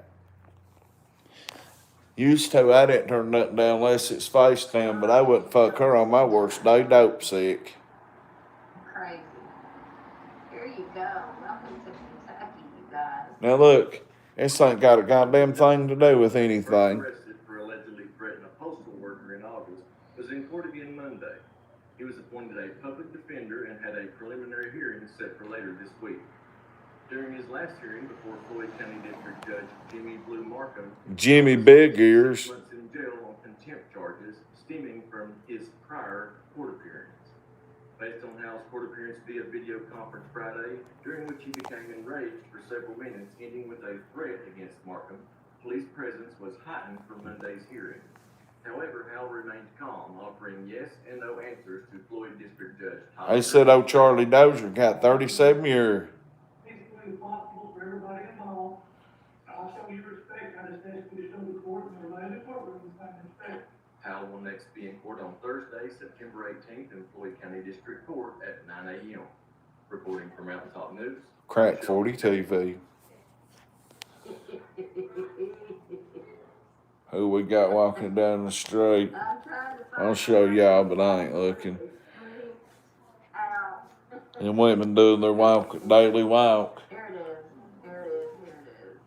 Used to, I didn't turn nothing down unless it's FaceTime, but I wouldn't fuck her on my worst day, dope sick. Crazy. Here you go. Welcome to Kentucky, you guys. Now look, this ain't got a goddamn thing to do with anything. Arrested for allegedly threatening a postal worker in August was in court again Monday. He was appointed a public defender and had a preliminary hearing set for later this week. During his last hearing before Floyd County District Judge Jimmy Big Ears. months in jail on contempt charges stemming from his prior court appearance. Based on Howe's court appearance via video conference Friday, during which he became enraged for several minutes, ending with a threat against Markham, police presence was heightened for Monday's hearing. However, Howe remained calm, offering yes and no answers to Floyd District Judge Todd. They said old Charlie Dozier got 37 years. Basically responsible for everybody involved. I'll show you respect. I just ask you to show the court and everybody in the courtroom the same respect. Howe will next be in court on Thursday, September 18th in Floyd County District Court at 9 a.m. Reporting from Mountaintop News. Crack 40 TV. Who we got walking down the street? I'll show y'all, but I ain't looking. And women doing their daily walk. Here it is. Here it is. Here it is.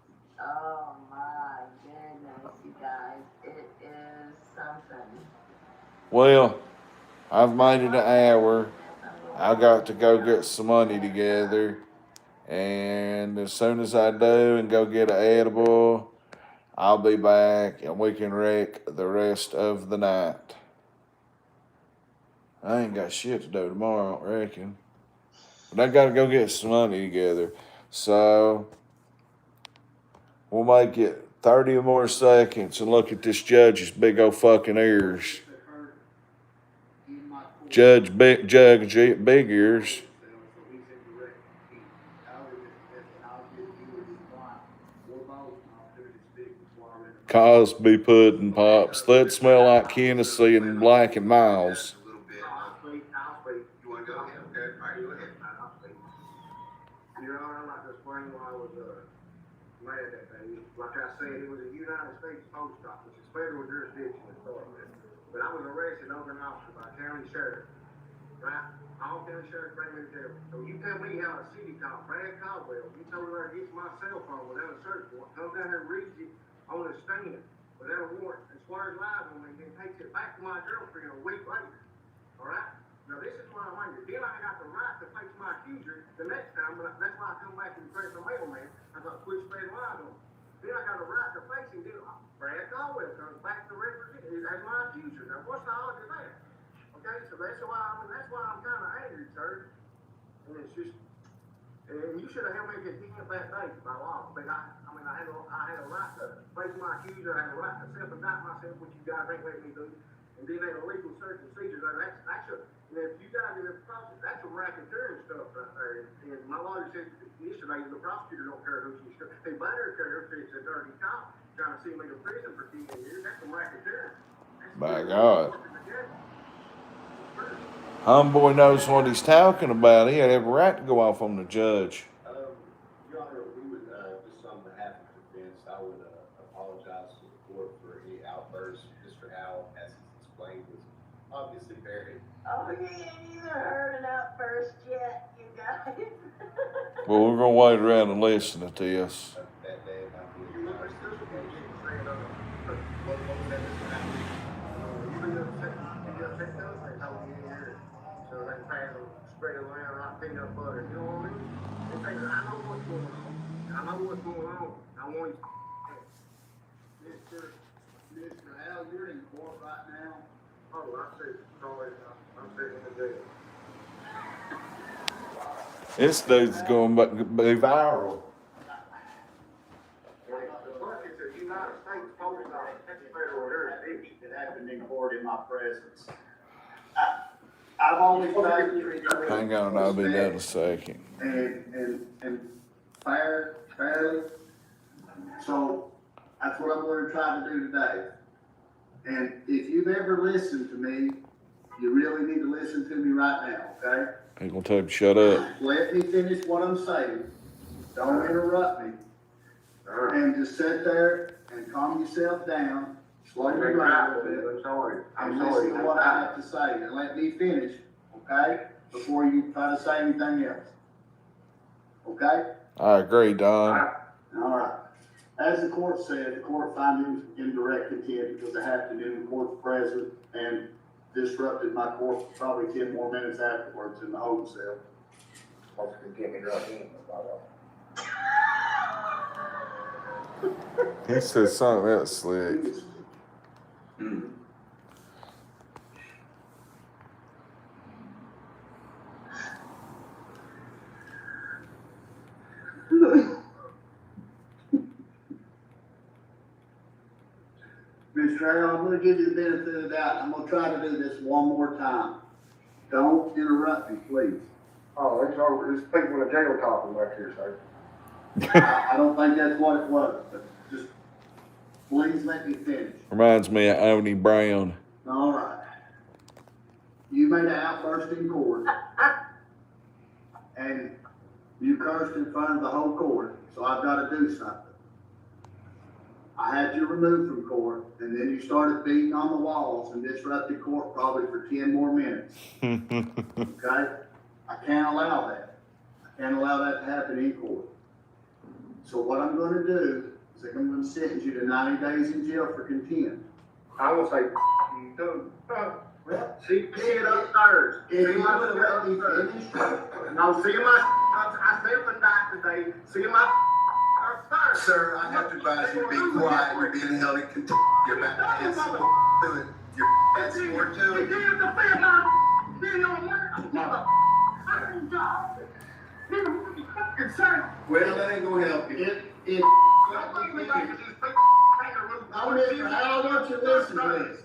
Oh my goodness, you guys. It is something. Well, I've made it an hour. I got to go get some money together. And as soon as I do and go get an edible, I'll be back and we can wreck the rest of the night. I ain't got shit to do tomorrow, I reckon. But I gotta go get some money together. So, we'll make it 30 more seconds and look at this judge's big old fucking ears. Judge Big Ears. Cosby pudding pops. That smell like Hennessy and Black and Miles. I'll speak. You wanna go ahead? Okay, all right, go ahead. I'll speak. Your Honor, I'd like to explain why I was, mad that day. Like I said, it was a United States Post Office, it's federal jurisdiction to start with. But I was arrested over an officer by county sheriff, right? All county sheriff bring me to jail. So you tell me how a city called Brad Caldwell, you told her to get my cell phone without a search warrant, comes down here and reads it on a stand without a warrant, and swears lies on me, and then takes it back to my girlfriend a week later. All right? Now this is what I wondered. Then I got the right to face my accuser the next time, but that's why I come back and press the mailman. I thought, quit spreading lies on him. Then I got a right to face him. Then Brad Caldwell comes back to represent him as my accuser. Now what's the odds of that? Okay, so that's why I'm kind of angry, sir. And it's just, and you should have held me contempt that day by law. But I had a right to face my accuser. I had a right to self-indict myself, which you guys ain't letting me do. And then they illegal search and seizure. And if you guys in the process, that's some racketeering stuff right there. And my lawyer said yesterday, the prosecutor don't care who she's. They better care if it's a dirty cop trying to send me to prison for 10 years. That's some racketeering. My God. Homeboy knows what he's talking about. He had every right to go off on the judge. Your Honor, we would, just on behalf of the defense, I would apologize to the court for any outbursts. Mr. Howell, as he's explained, was obviously very. Oh, you ain't even heard an outburst yet, you guys. Well, we're going to wait around and listen to this. That day about the You remember still saying, what was that, Mr. Howell? You be upset those things, how we in here, so they can pass them, spread it around like peanut butter, you know what I mean? They say, I know what's going on. I know what's going on. I want you. Mr. Howell, you're in court right now. Oh, I see. Sorry, I'm sitting in the jail. This dude's going to be viral. The fuck is the United States Post Office? That's federal jurisdiction. It happened in court in my presence. I've always tried to treat you. Hang on, I'll be done in a second. And fairly. So that's what I'm going to try to do today. And if you've ever listened to me, you really need to listen to me right now, okay? He's going to tell him, shut up. Let me finish what I'm saying. Don't interrupt me. And just sit there and calm yourself down. Slow your brain a little bit. I'm sorry. And listen to what I have to say. And let me finish, okay? Before you try to say anything else. Okay? I agree, Don. All right. As the court said, the court found him in direct contempt because I had to do the court present and disrupted my court for probably 10 more minutes afterwards in the holding cell. He said something else slick. Mr. Harrell, I'm gonna give you the benefit of the doubt. I'm gonna try to do this one more time. Don't interrupt me, please. Oh, it's over. There's people in a jail talking back here, sir. I don't think that's what it was, but just please let me finish. Reminds me of Oni Brown. All right. You made an outburst in court, and you cursed in front of the whole court, so I've got to do something. I had you removed from court, and then you started beating on the walls and disrupted court probably for 10 more minutes. Okay? I can't allow that. I can't allow that to happen in court. So what I'm going to do is I'm going to sentence you to 90 days in jail for contempt. I will say, you too. Well, See it upstairs. if you would have let me finish, No, see my, I self-indict today. See my upstairs. Sir, I have to advise you to be quiet. You're being held in contempt. You're about to get some to it. That's more to You it. did the thing, man. Did your mother. I didn't die. You fucking son. Well, that ain't gonna help you. if I'm Mr. Howell, I want you to listen to this.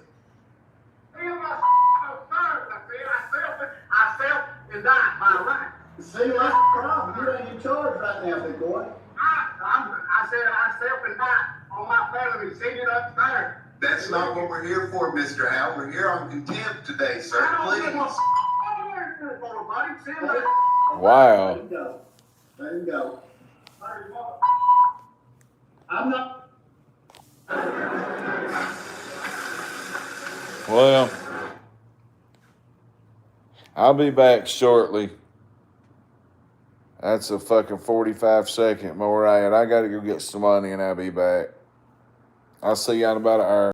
I self-indict by right. See, that's the problem. You ain't in charge right now, big boy. I self-indict on my family, send it up there. That's not what we're here for, Mr. Howe. We're here on contempt today, sir. Please. Wow. Let him go. Let him go. I'm not. Well, I'll be back shortly. That's a fucking 45-second more ad. I gotta go get some money and I'll be back. I'll see you in about an hour.